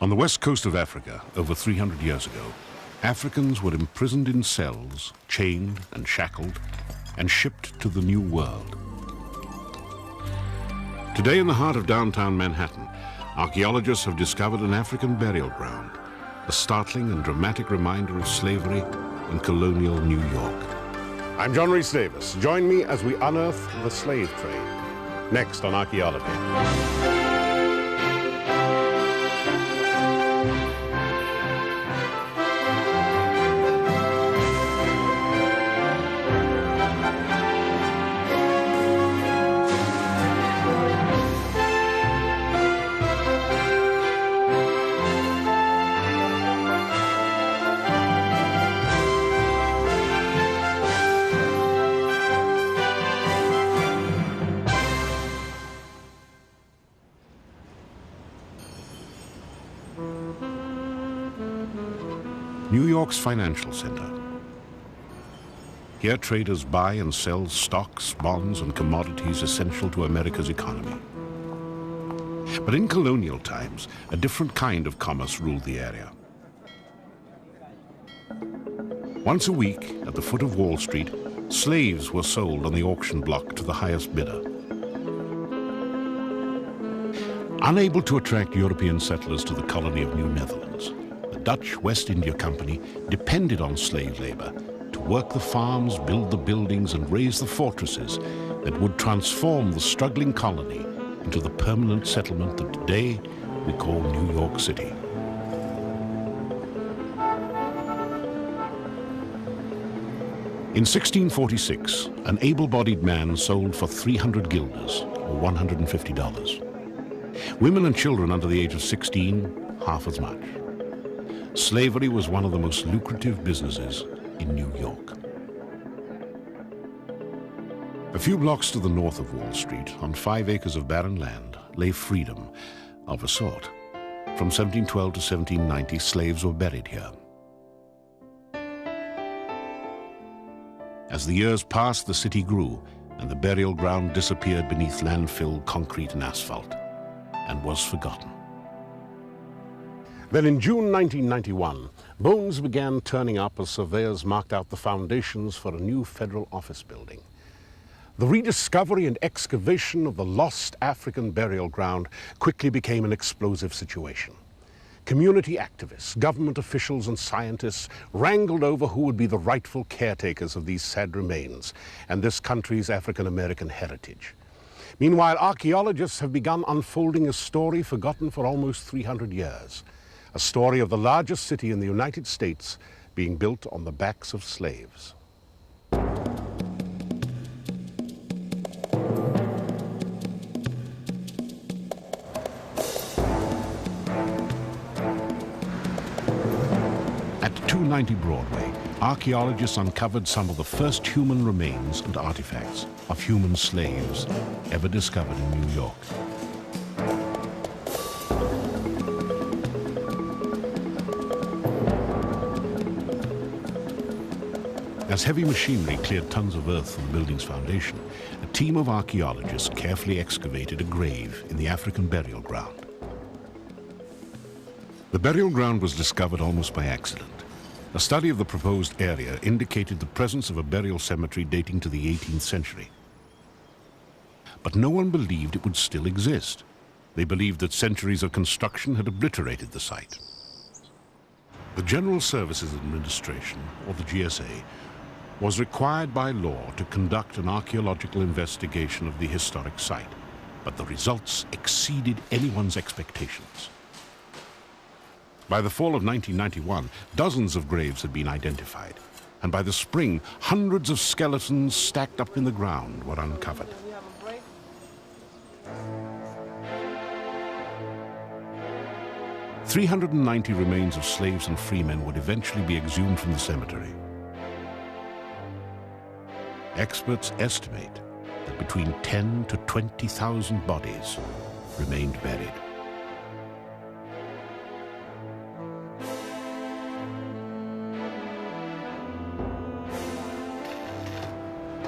On the west coast of Africa, over 300 years ago, Africans were imprisoned in cells, chained and shackled, and shipped to the New World. Today, in the heart of downtown Manhattan, archaeologists have discovered an African burial ground, a startling and dramatic reminder of slavery in colonial New York. I'm John Rhys Davis. Join me as we unearth the slave trade. Next on Archeology. New York's financial center. Here traders buy and sell stocks, bonds, and commodities essential to America's economy. But in colonial times, a different kind of commerce ruled the area. Once a week, at the foot of Wall Street, slaves were sold on the auction block to the highest bidder. Unable to attract European settlers to the colony of New Netherlands, the Dutch West India Company depended on slave labor to work the farms, build the buildings, and raise the fortresses that would transform the struggling colony into the permanent settlement that today we call New York City. In 1646, an able-bodied man sold for 300 guilders, or $150. Women and children under the age of 16, half as much. Slavery was one of the most lucrative businesses in New York. A few blocks to the north of Wall Street, on 5 acres of barren land, lay freedom of a sort. From 1712 to 1790, slaves were buried here. As the years passed, the city grew, and the burial ground disappeared beneath landfill, concrete, and asphalt, and was forgotten. Then in June 1991, bones began turning up as surveyors marked out the foundations for a new federal office building. The rediscovery and excavation of the lost African burial ground quickly became an explosive situation. Community activists, government officials, and scientists wrangled over who would be the rightful caretakers of these sad remains and this country's African-American heritage. Meanwhile, archaeologists have begun unfolding a story forgotten for almost 300 years. A story of the largest city in the United States being built on the backs of slaves. At 290 Broadway, archaeologists uncovered some of the first human remains and artifacts of human slaves ever discovered in New York. As heavy machinery cleared tons of earth from the building's foundation, a team of archaeologists carefully excavated a grave in the African burial ground. The burial ground was discovered almost by accident. A study of the proposed area indicated the presence of a burial cemetery dating to the 18th century. But no one believed it would still exist. They believed that centuries of construction had obliterated the site. The General Services Administration, or the GSA, was required by law to conduct an archaeological investigation of the historic site, but the results exceeded anyone's expectations. By the fall of 1991, dozens of graves had been identified, and by the spring, hundreds of skeletons stacked up in the ground were uncovered. "390 remains of slaves and freemen would eventually be exhumed from the cemetery. Experts estimate that between 10 to 20,000 bodies remained buried.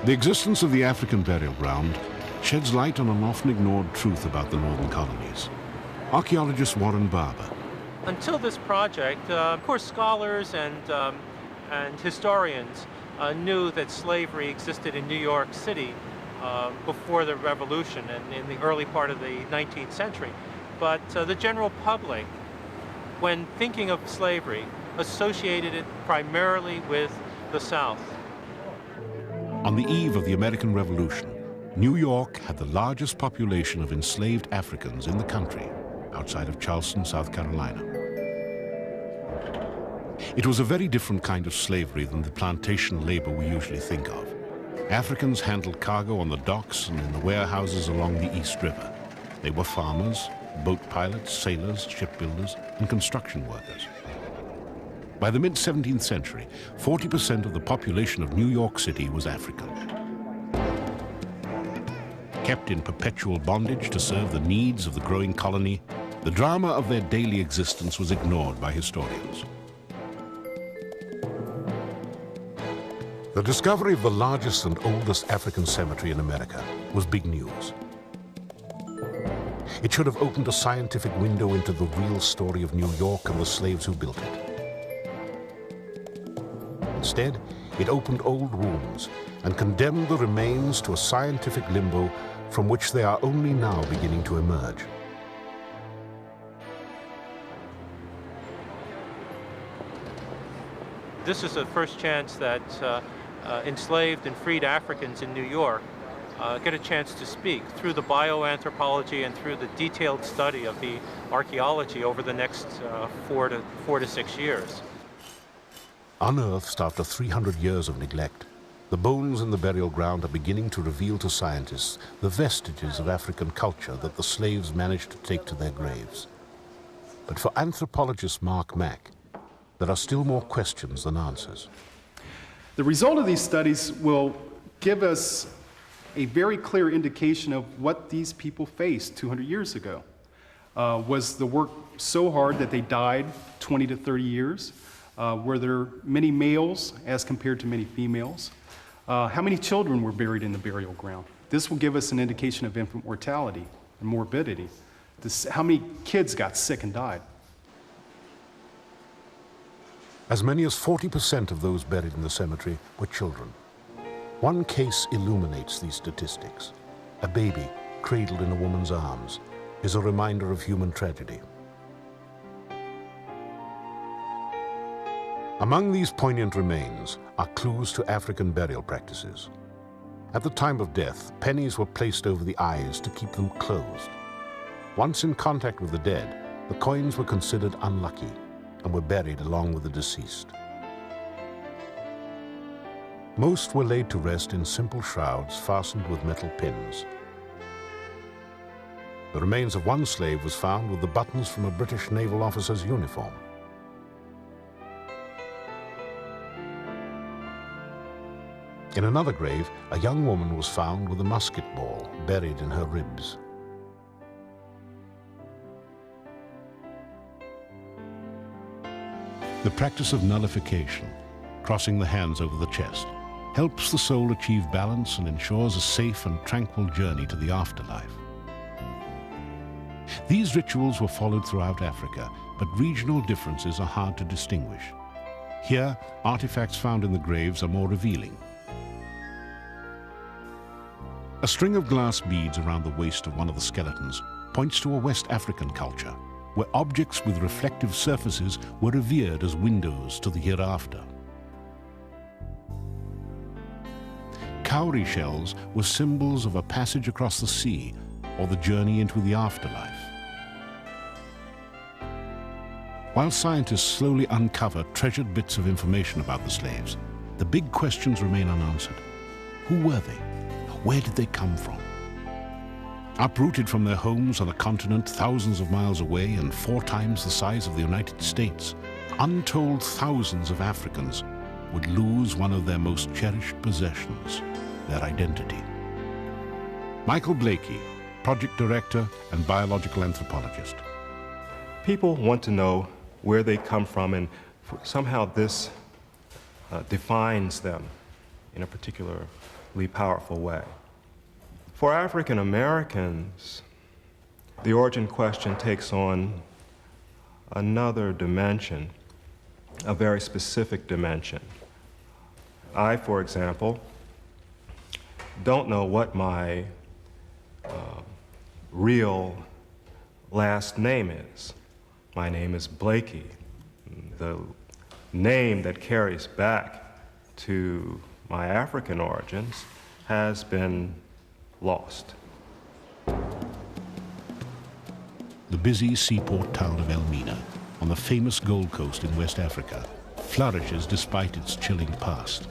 The existence of the African burial ground sheds light on an often ignored truth about the northern colonies. Archaeologist Warren Barber Until this project, of course, scholars and historians knew that slavery existed in New York City before the Revolution and in the early part of the 19th century. But the general public, when thinking of slavery, associated it primarily with the South. On the eve of the American Revolution, New York had the largest population of enslaved Africans in the country, outside of Charleston, South Carolina. It was a very different kind of slavery than the plantation labor we usually think of. Africans handled cargo on the docks and in the warehouses along the East River. They were farmers, boat pilots, sailors, shipbuilders, and construction workers. By the mid-17th century, 40% of the population of New York City was African. Kept in perpetual bondage to serve the needs of the growing colony, the drama of their daily existence was ignored by historians. The discovery of the largest and oldest African cemetery in America was big news. It should have opened a scientific window into the real story of New York and the slaves who built it. Instead, it opened old wounds and condemned the remains to a scientific limbo from which they are only now beginning to emerge. This is the first chance that enslaved and freed Africans in New York get a chance to speak through the bioanthropology and through the detailed study of the archaeology over the next 4 to 6 years. Unearthed after 300 years of neglect, the bones in the burial ground are beginning to reveal to scientists the vestiges of African culture that the slaves managed to take to their graves. But for anthropologist Mark Mack, there are still more questions than answers. The result of these studies will give us a very clear indication of what these people faced 200 years ago. Was the work so hard that they died 20 to 30 years? Were there many males as compared to many females? How many children were buried in the burial ground? This will give us an indication of infant mortality and morbidity. How many kids got sick and died? As many as 40% of those buried in the cemetery were children. One case illuminates these statistics. A baby cradled in a woman's arms is a reminder of human tragedy. Among these poignant remains are clues to African burial practices. At the time of death, pennies were placed over the eyes to keep them closed. Once in contact with the dead, the coins were considered unlucky and were buried along with the deceased. Most were laid to rest in simple shrouds fastened with metal pins. The remains of one slave was found with the buttons from a British naval officer's uniform. In another grave, a young woman was found with a musket ball buried in her ribs. The practice of nullification, crossing the hands over the chest, helps the soul achieve balance and ensures a safe and tranquil journey to the afterlife. These rituals were followed throughout Africa, but regional differences are hard to distinguish. Here, artifacts found in the graves are more revealing. A string of glass beads around the waist of one of the skeletons points to a West African culture, where objects with reflective surfaces were revered as windows to the hereafter. Cowrie shells were symbols of a passage across the sea or the journey into the afterlife. While scientists slowly uncover treasured bits of information about the slaves, the big questions remain unanswered. Who were they? Where did they come from? Uprooted from their homes on a continent thousands of miles away and 4 times the size of the United States, untold thousands of Africans would lose one of their most cherished possessions, their identity. Michael Blakey, project director and biological anthropologist. People want to know where they come from, and somehow this defines them in a particularly powerful way. For African Americans, the origin question takes on another dimension, a very specific dimension. I, for example, don't know what my real last name is. My name is Blakey. The name that carries back to my African origins has been lost. The busy seaport town of Elmina, on the famous Gold Coast in West Africa, flourishes despite its chilling past.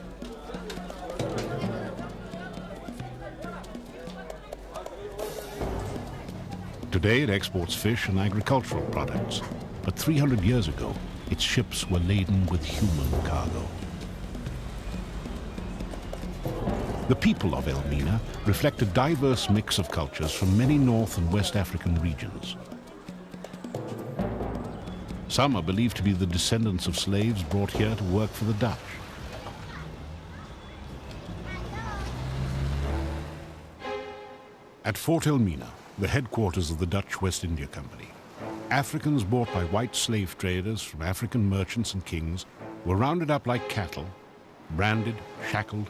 Today it exports fish and agricultural products, but 300 years ago, its ships were laden with human cargo. The people of Elmina reflect a diverse mix of cultures from many North and West African regions. Some are believed to be the descendants of slaves brought here to work for the Dutch. At Fort Elmina, the headquarters of the Dutch West India Company, Africans bought by white slave traders from African merchants and kings were rounded up like cattle, branded, shackled,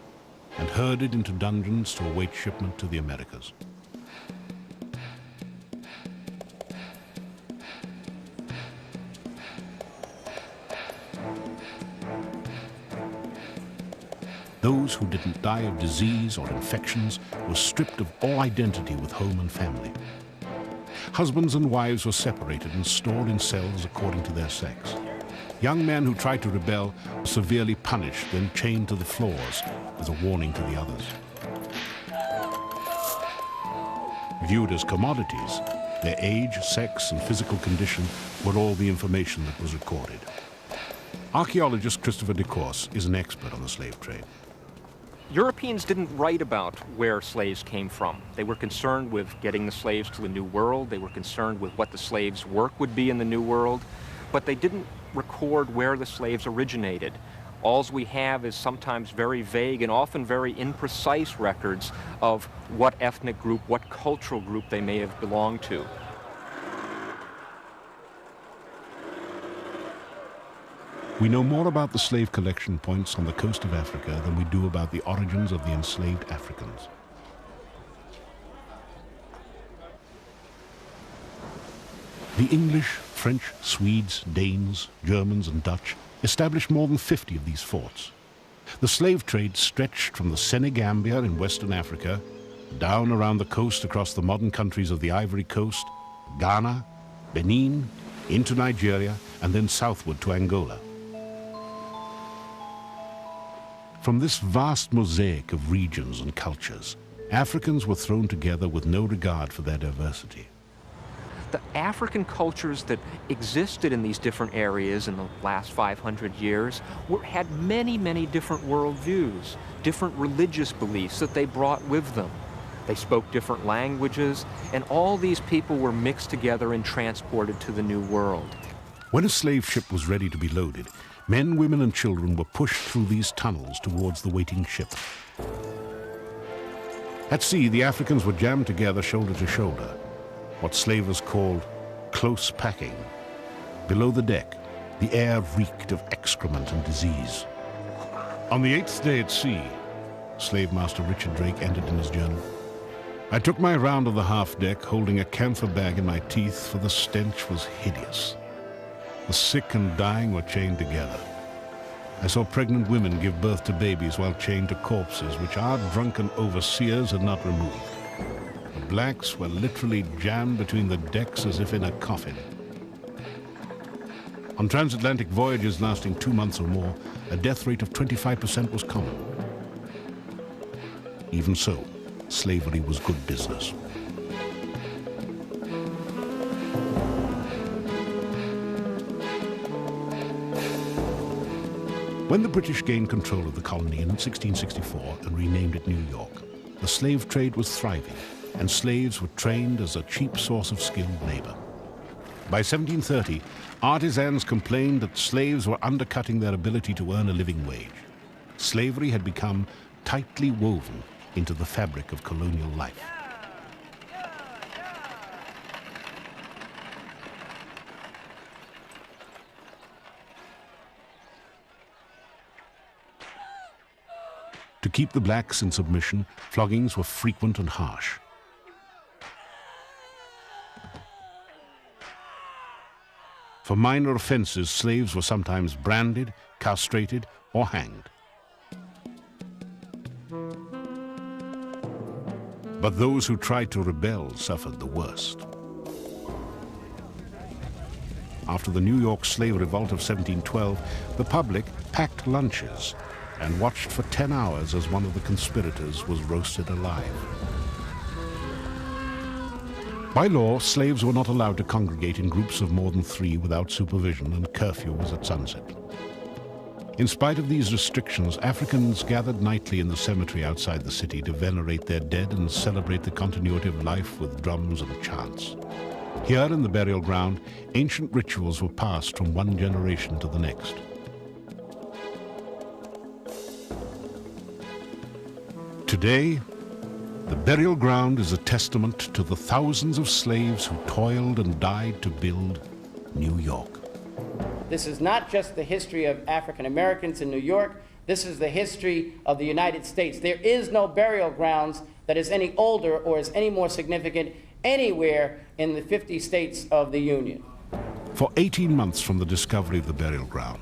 and herded into dungeons to await shipment to the Americas. Those who didn't die of disease or infections were stripped of all identity with home and family. Husbands and wives were separated and stored in cells according to their sex. Young men who tried to rebel were severely punished, then chained to the floors as a warning to the others. Viewed as commodities, their age, sex, and physical condition were all the information that was recorded. Archaeologist Christopher de Course is an expert on the slave trade. Europeans didn't write about where slaves came from. They were concerned with getting the slaves to the New World. They were concerned with what the slaves' work would be in the New World. But they didn't record where the slaves originated. All we have is sometimes very vague and often very imprecise records of what ethnic group, what cultural group they may have belonged to. We know more about the slave collection points on the coast of Africa than we do about the origins of the enslaved Africans. The English, French, Swedes, Danes, Germans, and Dutch established more than 50 of these forts. The slave trade stretched from the Senegambia in Western Africa, down around the coast across the modern countries of the Ivory Coast, Ghana, Benin, into Nigeria, and then southward to Angola. From this vast mosaic of regions and cultures, Africans were thrown together with no regard for their diversity. The African cultures that existed in these different areas in the last 500 years had many, many different worldviews, different religious beliefs that they brought with them. They spoke different languages, and all these people were mixed together and transported to the New World. When a slave ship was ready to be loaded, men, women, and children were pushed through these tunnels towards the waiting ship. At sea, the Africans were jammed together shoulder to shoulder, what slavers called close packing. Below the deck, the air reeked of excrement and disease. On the 8th day at sea, slave master Richard Drake ended in his journal, I took my round of the half deck, holding a camphor bag in my teeth, for the stench was hideous. The sick and dying were chained together. I saw pregnant women give birth to babies while chained to corpses which our drunken overseers had not removed. The blacks were literally jammed between the decks as if in a coffin. On transatlantic voyages lasting 2 months or more, a death rate of 25% was common. Even so, slavery was good business. When the British gained control of the colony in 1664 and renamed it New York, the slave trade was thriving, and slaves were trained as a cheap source of skilled labor. By 1730, artisans complained that slaves were undercutting their ability to earn a living wage. Slavery had become tightly woven into the fabric of colonial life. To keep the blacks in submission, floggings were frequent and harsh. For minor offenses, slaves were sometimes branded, castrated, or hanged. But those who tried to rebel suffered the worst. After the New York slave revolt of 1712, the public packed lunches and watched for 10 hours as one of the conspirators was roasted alive. By law, slaves were not allowed to congregate in groups of more than 3 without supervision, and curfew was at sunset. In spite of these restrictions, Africans gathered nightly in the cemetery outside the city to venerate their dead and celebrate the continuity of life with drums and chants. Here in the burial ground, ancient rituals were passed from one generation to the next. Today, the burial ground is a testament to the thousands of slaves who toiled and died to build New York. This is not just the history of African Americans in New York. This is the history of the United States. There is no burial grounds that is any older or is any more significant anywhere in the 50 states of the Union. For 18 months from the discovery of the burial ground,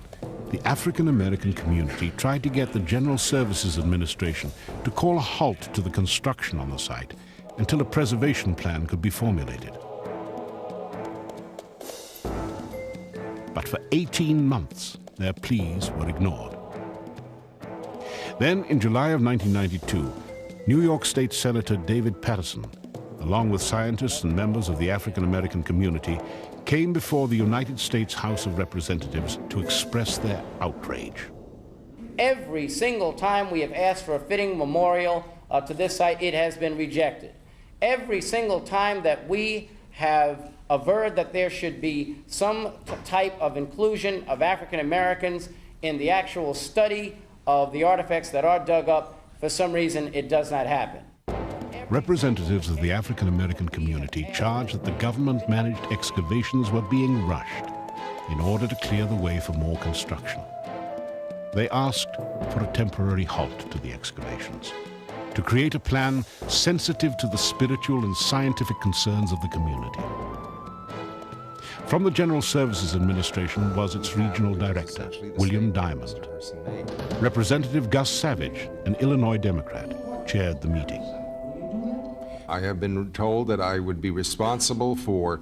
the African American community tried to get the General Services Administration to call a halt to the construction on the site until a preservation plan could be formulated. But for 18 months, their pleas were ignored. Then, in July of 1992, New York State Senator David Paterson, along with scientists and members of the African American community, came before the United States House of Representatives to express their outrage. Every single time we have asked for a fitting memorial to this site, it has been rejected. Every single time that we have averred that there should be some type of inclusion of African Americans in the actual study of the artifacts that are dug up, for some reason it does not happen. Representatives of the African American community charged that the government-managed excavations were being rushed in order to clear the way for more construction. They asked for a temporary halt to the excavations, to create a plan sensitive to the spiritual and scientific concerns of the community. From the General Services Administration was its regional director, William Diamond. Representative Gus Savage, an Illinois Democrat, chaired the meeting. I have been told that I would be responsible for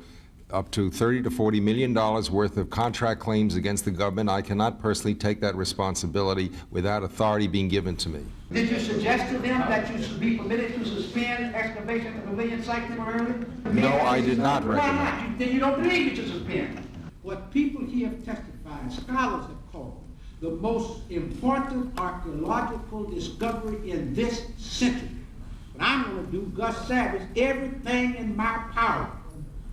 up to $30 to $40 million worth of contract claims against the government. I cannot personally take that responsibility without authority being given to me. Did you suggest to them that you should be permitted to suspend excavation at the pavilion site temporarily? No, I did not recommend. Why not? Then you don't believe you should suspend. What people here have testified, scholars have called the most important archaeological discovery in this century. But I'm going to do, Gus Savage, everything in my power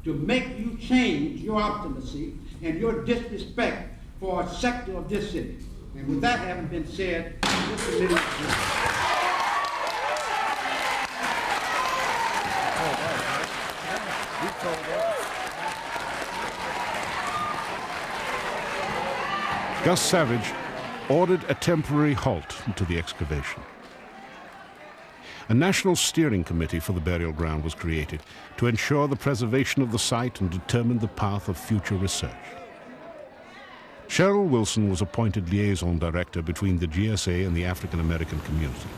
to make you change your obstinacy and your disrespect for a sector of this city. And with that having been said, just a minute. Gus Savage ordered a temporary halt to the excavation. A national steering committee for the burial ground was created to ensure the preservation of the site and determine the path of future research. Cheryl Wilson was appointed liaison director between the GSA and the African American community.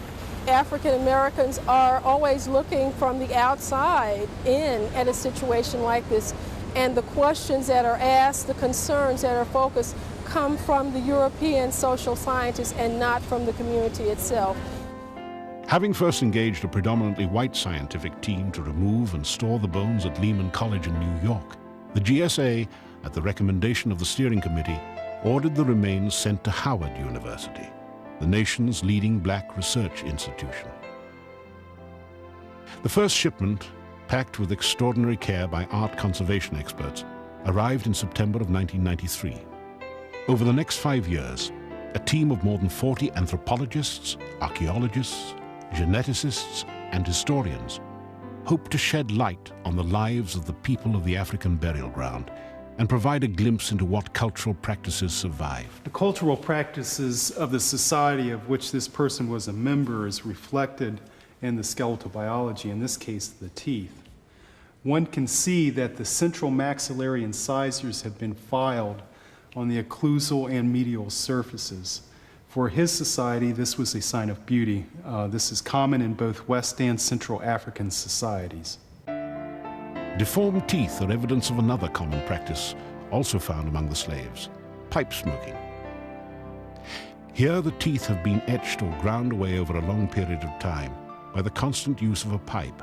African Americans are always looking from the outside in at a situation like this, and the questions that are asked, the concerns that are focused, come from the European social scientists and not from the community itself. Having first engaged a predominantly white scientific team to remove and store the bones at Lehman College in New York, the GSA, at the recommendation of the steering committee, ordered the remains sent to Howard University, the nation's leading black research institution. The first shipment, packed with extraordinary care by art conservation experts, arrived in September of 1993. Over the next 5 years, a team of more than 40 anthropologists, archaeologists, geneticists, and historians hope to shed light on the lives of the people of the African burial ground and provide a glimpse into what cultural practices survived. The cultural practices of the society of which this person was a member is reflected in the skeletal biology, in this case, the teeth. One can see that the central maxillary incisors have been filed on the occlusal and medial surfaces. For his society, this was a sign of beauty. This is common in both West and Central African societies. Deformed teeth are evidence of another common practice, also found among the slaves, pipe smoking. Here the teeth have been etched or ground away over a long period of time by the constant use of a pipe.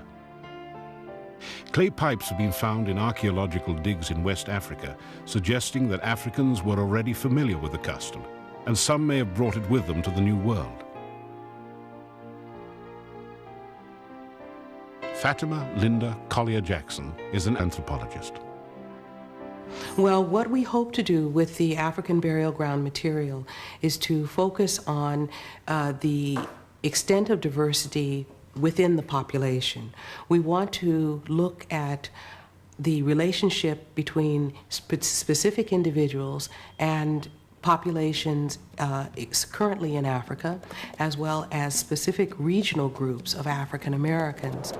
Clay pipes have been found in archaeological digs in West Africa, suggesting that Africans were already familiar with the custom, and some may have brought it with them to the New World. Fatima Linda Collier-Jackson is an anthropologist. Well, what we hope to do with the African burial ground material is to focus on the extent of diversity within the population. We want to look at the relationship between specific individuals and populations currently in Africa, as well as specific regional groups of African Americans.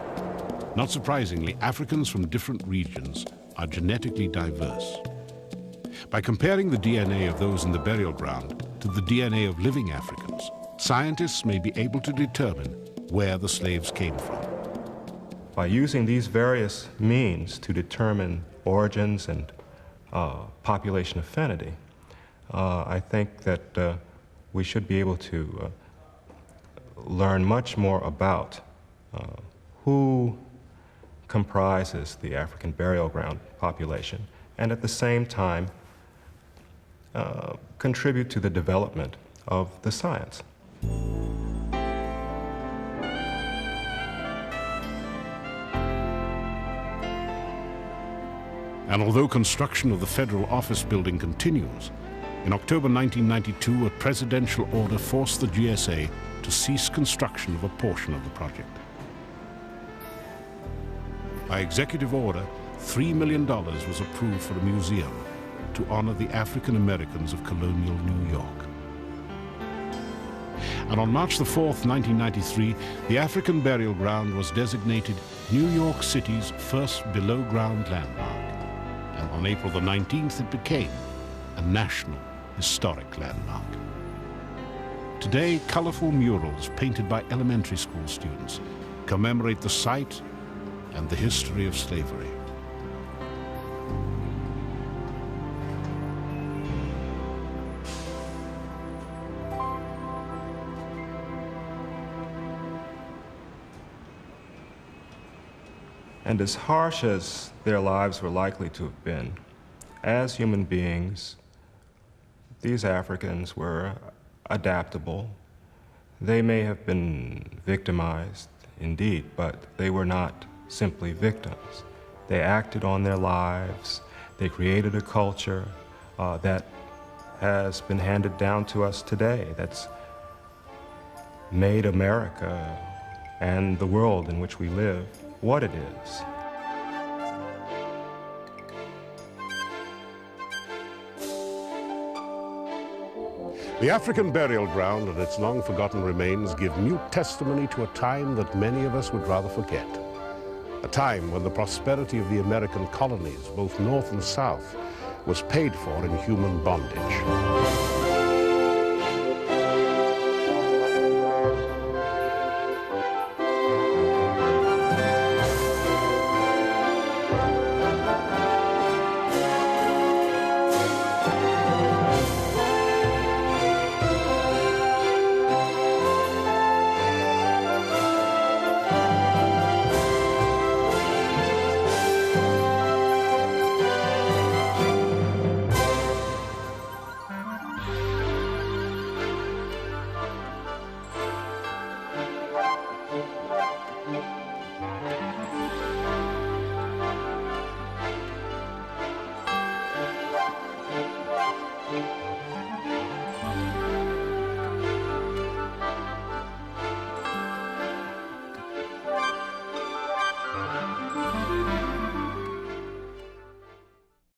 Not surprisingly, Africans from different regions are genetically diverse. By comparing the DNA of those in the burial ground to the DNA of living Africans, scientists may be able to determine where the slaves came from. By using these various means to determine origins and population affinity, I think that we should be able to learn much more about who comprises the African burial ground population, and at the same time contribute to the development of the science. And although construction of the federal office building continues, in October 1992, a presidential order forced the GSA to cease construction of a portion of the project. By executive order, $3 million was approved for a museum to honor the African Americans of colonial New York. And on March the 4th, 1993, the African burial ground was designated New York City's first below-ground landmark. And on April the 19th, it became a national historic landmark. Today, colorful murals painted by elementary school students commemorate the site and the history of slavery. And as harsh as their lives were likely to have been, as human beings, these Africans were adaptable. They may have been victimized, indeed, but they were not simply victims. They acted on their lives. They created a culture that has been handed down to us today, that's made America and the world in which we live what it is. The African burial ground and its long-forgotten remains give mute testimony to a time that many of us would rather forget. A time when the prosperity of the American colonies, both north and south, was paid for in human bondage.